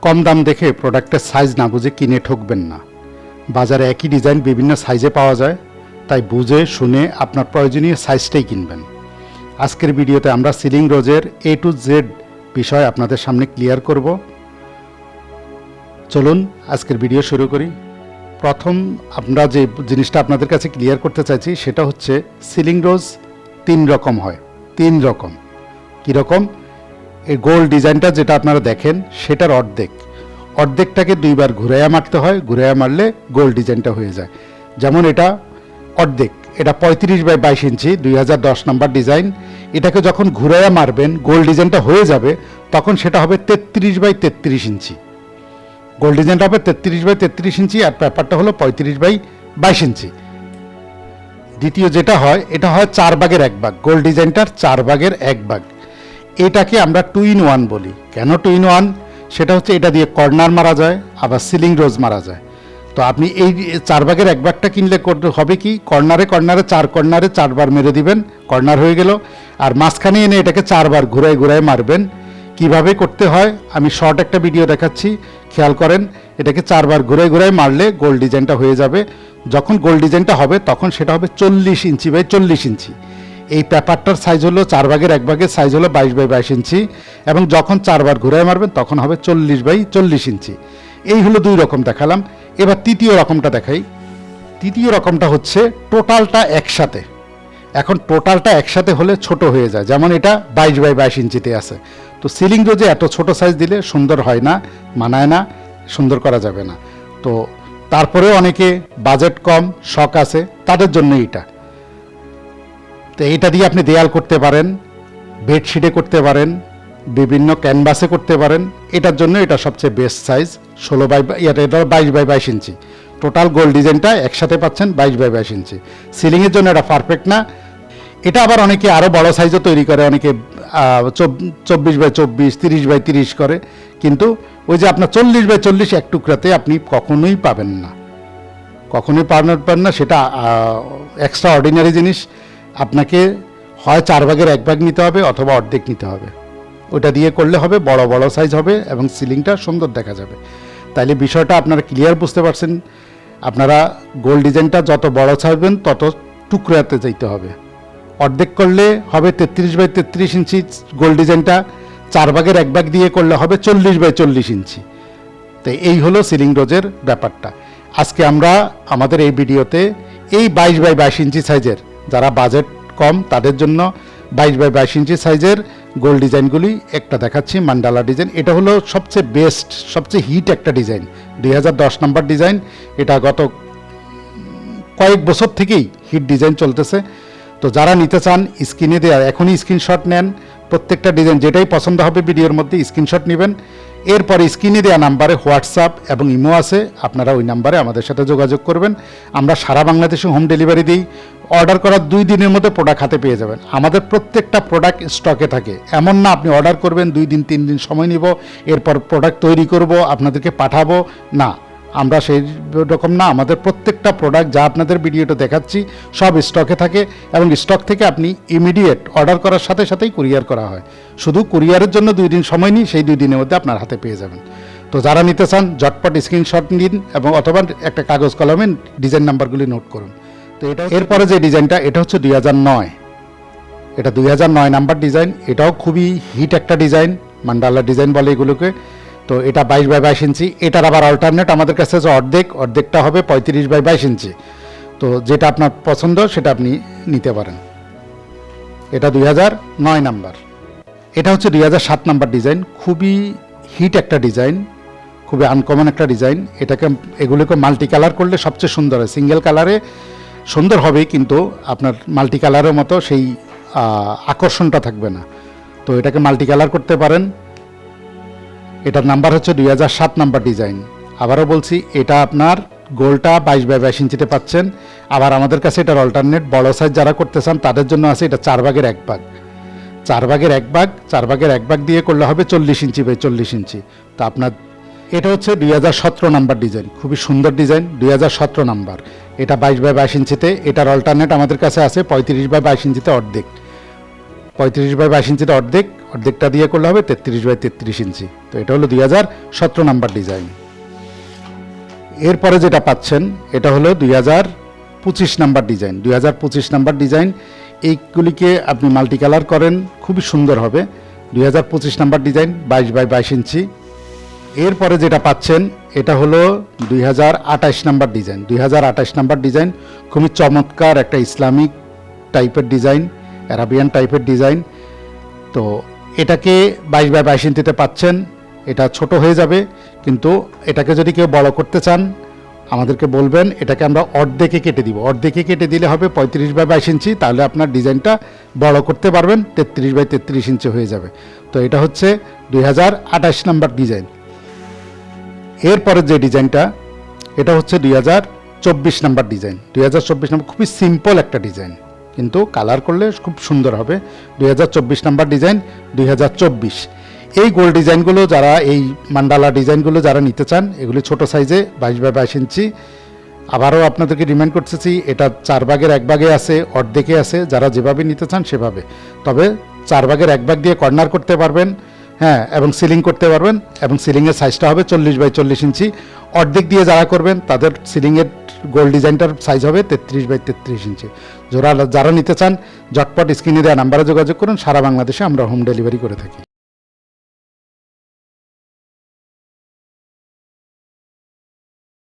কম দাম দেখে প্রোডাক্টের সাইজ না বুঝে কিনে ঠকবেন না। বাজারে একই ডিজাইন বিভিন্ন সাইজে পাওয়া যায়, তাই বুঝে শুনে আপনার প্রয়োজনীয় সাইজটাই কিনবেন। আজকের ভিডিওতে আমরা সিলিং রোজের A to Z বিষয় আপনাদের সামনে ক্লিয়ার করব। চলুন আজকের ভিডিও শুরু করি। প্রথম আমরা যে জিনিসটা আপনাদের কাছে ক্লিয়ার করতে চাইছি সেটা হচ্ছে সিলিং রোজ 3 রকম হয়। 3 রকম কীরকম? এই গোল ডিজাইনটা যেটা আপনারা দেখেন সেটার অর্ধেকটাকে 2 বার ঘুরাইয়া মারতে হয়, ঘুরাইয়া মারলে গোল ডিজাইনটা হয়ে যায়। যেমন এটা অর্ধেক, এটা 35x22 ইঞ্চি 2010 নম্বর ডিজাইন। এটাকে যখন ঘুরাইয়া মারবেন গোল ডিজাইনটা হয়ে যাবে, তখন সেটা হবে 33x33 ইঞ্চি। গোল ডিজাইনটা হবে 33x33 ইঞ্চি, আর পেপারটা হলো 35x22 ইঞ্চি। দ্বিতীয় যেটা হয়, এটা হয় 4 ভাগের 1 ভাগ, গোল ডিজাইনটার 4 ভাগের 1 ভাগ। এটাকে আমরা 2 in 1 বলি। কেন 2 in 1? সেটা হচ্ছে এটা দিয়ে কর্নার মারা যায়, আবার সিলিং রোজ মারা যায়। তো আপনি এই 4 ভাগের 1 ভাগটা কিনলে হবে কি, কর্নারে 4 বার মেরে দিবেন, কর্নার হয়ে গেল। আর মাঝখানে এনে এটাকে 4 বার ঘুরায় মারবেন। কিভাবে করতে হয় আমি শর্ট একটা ভিডিও দেখাচ্ছি, খেয়াল করেন। এটাকে 4 বার ঘুরায় মারলে গোল ডিজাইনটা হয়ে যাবে। যখন গোল ডিজাইনটা হবে তখন সেটা হবে 40 ইঞ্চি বাই 40 ইঞ্চি। এই পেপারটার সাইজ হলো 4 ভাগের 1 ভাগের সাইজ হলো 22x22 ইঞ্চি, এবং যখন 4 বার ঘুরায় মারবেন তখন হবে 40x40 ইঞ্চি। এই হলো 2 রকম দেখালাম। এবার তৃতীয় রকমটা দেখাই। তৃতীয় রকমটা হচ্ছে টোটালটা একসাথে। এখন টোটালটা একসাথে হলে ছোট হয়ে যায়, যেমন এটা 22x22 ইঞ্চিতে আছে। তো সিলিং রোজে এত ছোট সাইজ দিলে সুন্দর হয় না, মানায় না, সুন্দর করা যাবে না। তো তারপরেও অনেকে বাজেট কম, শখ আছে, তাদের জন্য এটা। তো এটা দিয়ে আপনি দেয়াল করতে পারেন, বেডশিটে করতে পারেন, বিভিন্ন ক্যানভাসে করতে পারেন। এটার জন্য এটা সবচেয়ে বেস্ট সাইজ। 22x22 ইঞ্চি। টোটাল গোল ডিজাইনটা একসাথে পাচ্ছেন 22x22 ইঞ্চি। সিলিংয়ের জন্য এটা পারফেক্ট না। এটা আবার অনেকে আরও বড় সাইজও তৈরি করে, অনেকে 24x24, 30x30 করে। কিন্তু ওই যে আপনার 40x40 এক টুকরাতে আপনি কখনোই পাবেন না, সেটা এক্সট্রা অর্ডিনারি জিনিস। আপনাকে হয় 4 ভাগের 1 ভাগ নিতে হবে, অথবা অর্ধেক নিতে হবে। ওটা দিয়ে করলে হবে, বড় সাইজ হবে এবং সিলিংটা সুন্দর দেখা যাবে। তাইলে বিষয়টা আপনারা ক্লিয়ার বুঝতে পারছেন। আপনারা গোল ডিজাইনটা যত বড় চাইবেন তত টুকরাতে যাইতে হবে। অর্ধেক করলে হবে 33x33 ইঞ্চি গোল ডিজাইনটা, 4 ভাগের 1 ভাগ দিয়ে করলে হবে 40x40 ইঞ্চি। তো এই হলো সিলিং রোজের ব্যাপারটা। আজকে আমরা আমাদের এই ভিডিওতে এই 22x22 ইঞ্চি সাইজের, যারা বাজেট কম তাদের জন্য 22x22 ইঞ্চি সাইজের গোল ডিজাইনগুলি একটা দেখাচ্ছি। মান্ডালা ডিজাইন, এটা হলো সবচেয়ে বেস্ট, সবচেয়ে হিট একটা ডিজাইন। 2010 নম্বর ডিজাইন। এটা গত কয়েক বছর থেকেই হিট ডিজাইন চলতেছে। তো যারা নিতে চান স্ক্রিনে দেওয়া এখনই স্ক্রিনশট নেন। প্রত্যেকটা ডিজাইন যেটাই পছন্দ হবে ভিডিওর মধ্যে স্ক্রিনশট নেবেন। এরপরে স্ক্রিনে দেওয়া নাম্বারে হোয়াটসঅ্যাপ এবং ইমো আছে, আপনারা ওই নাম্বারে আমাদের সাথে যোগাযোগ করবেন। আমরা সারা বাংলাদেশে হোম ডেলিভারি দিই। অর্ডার করার 2 দিনের মধ্যে প্রোডাক্ট হাতে পেয়ে যাবেন। আমাদের প্রত্যেকটা প্রোডাক্ট স্টকে থাকে। এমন না আপনি অর্ডার করবেন 2 দিন 3 দিন সময় নিব, এরপর প্রোডাক্ট তৈরি করব আপনাদেরকে পাঠাবো, না, আমরা সেই রকম না। আমাদের প্রত্যেকটা প্রোডাক্ট যা আপনাদের ভিডিওটা দেখাচ্ছি সব স্টকে থাকে, এবং স্টক থেকে আপনি ইমিডিয়েট অর্ডার করার সাথে সাথেই কুরিয়ার করা হয়। শুধু কুরিয়ারের জন্য 2 দিন সময় নিই, সেই 2 দিনের মধ্যে আপনার হাতে পেয়ে যাবেন। তো যারা নিতে চান ঝটপট স্ক্রিনশট নিন, এবং অথবা একটা কাগজ কলমে ডিজাইন নাম্বারগুলি নোট করুন। তো এটা এরপরে যে ডিজাইনটা, এটা হচ্ছে 2009। এটা 2009 নাম্বার ডিজাইন। এটাও খুবই হিট একটা ডিজাইন, মান্ডালা ডিজাইন বলে এগুলোকে। তো এটা 22x22 ইঞ্চি। এটার আবার অল্টারনেট আমাদের কাছে আছে অর্ধেকটা হবে 35x22 ইঞ্চি। তো যেটা আপনার পছন্দ সেটা আপনি নিতে পারেন। এটা 2009 নাম্বার। এটা হচ্ছে 2007 নাম্বার ডিজাইন। খুবই হিট একটা ডিজাইন, খুবই আনকমন একটা ডিজাইন। এগুলোকে মাল্টি কালার করলে সবচেয়ে সুন্দর হয়। সিঙ্গেল কালারে সুন্দর হবে, কিন্তু আপনার মাল্টি কালারের মতো সেই আকর্ষণটা থাকবে না। তো এটাকে মাল্টি কালার করতে পারেন। এটার নাম্বার হচ্ছে 2007 নাম্বার ডিজাইন। আবারও বলছি, এটা আপনার গোলটা 22x22 ইঞ্চিতে পাচ্ছেন। আবার আমাদের কাছে এটার অল্টারনেট বড় সাইজ যারা করতে চান তাদের জন্য আছে। এটা 4 ভাগের 1 ভাগ, 4 ভাগের 1 ভাগ দিয়ে করলে হবে 40 ইঞ্চি বাই 40 ইঞ্চি। তো আপনার এটা হচ্ছে 2017 নাম্বার ডিজাইন। খুবই সুন্দর ডিজাইন, 2017 নাম্বার। এটা 22x22 ইঞ্চিতে। এটার অল্টারনেট আমাদের কাছে আছে 35x22 ইঞ্চিতে অর্ধেক, 35x22 ইঞ্চিতে অর্ধেক অর্ধেকটা দিয়ে করলে হবে 33x33 ইঞ্চি। তো এটা হলো 2017 নাম্বার ডিজাইন। এরপরে যেটা পাচ্ছেন এটা হলো 2025 নাম্বার ডিজাইন। 2025 নাম্বার ডিজাইন, এইগুলিকে আপনি মাল্টি কালার করেন খুবই সুন্দর হবে। 2025 নাম্বার ডিজাইন 22x22 ইঞ্চি। এরপরে যেটা পাচ্ছেন এটা হলো 2028 নাম্বার ডিজাইন। 2028 নাম্বার ডিজাইন খুবই চমৎকার একটা ইসলামিক টাইপের ডিজাইন, অ্যারাবিয়ান টাইপের ডিজাইন। তো এটাকে 22x22 ইঞ্চিতে পাচ্ছেন। এটা ছোট হয়ে যাবে, কিন্তু এটাকে যদি কেউ বড় করতে চান আমাদেরকে বলবেন, এটাকে আমরা অর্ধেকে কেটে দিব। অর্ধেকে কেটে দিলে হবে 35x22 ইঞ্চি, তাহলে আপনার ডিজাইনটা বড় করতে পারবেন, 33x33 ইঞ্চি হয়ে যাবে। তো এটা হচ্ছে 2028 নাম্বার ডিজাইন। এরপরের যে ডিজাইনটা এটা হচ্ছে 2024 নাম্বার ডিজাইন। 2024 নাম্বার খুবই সিম্পল একটা ডিজাইন, কিন্তু কালার করলে খুব সুন্দর হবে। 2024 নাম্বার ডিজাইন 2024। এই গোল ডিজাইনগুলো যারা, এই মান্ডালা ডিজাইনগুলো যারা নিতে চান, এগুলি ছোট সাইজে 22x22 ইঞ্চি। আবারও আপনাদেরকে রিমাইন্ড করতেছি, এটা 4 ভাগের 1 ভাগে আছে, অর্ধেকে আছে, যারা যেভাবে নিতে চান সেভাবে। তবে 4 ভাগের 1 ভাগ দিয়ে কর্নার করতে পারবেন, হ্যাঁ, এবং সিলিং করতে পারবেন, এবং সিলিংয়ের সাইজটা হবে 40x40 ইঞ্চি। অর্ধেক দিয়ে যারা করবেন তাদের সিলিংয়ের গোল ডিজাইনটার সাইজ হবে 33x33 ইঞ্চি। যারা নিতে চান ঝটপট স্ক্রিনে দেওয়া নাম্বারে যোগাযোগ করুন। সারা বাংলাদেশে আমরা হোম ডেলিভারি করে থাকি।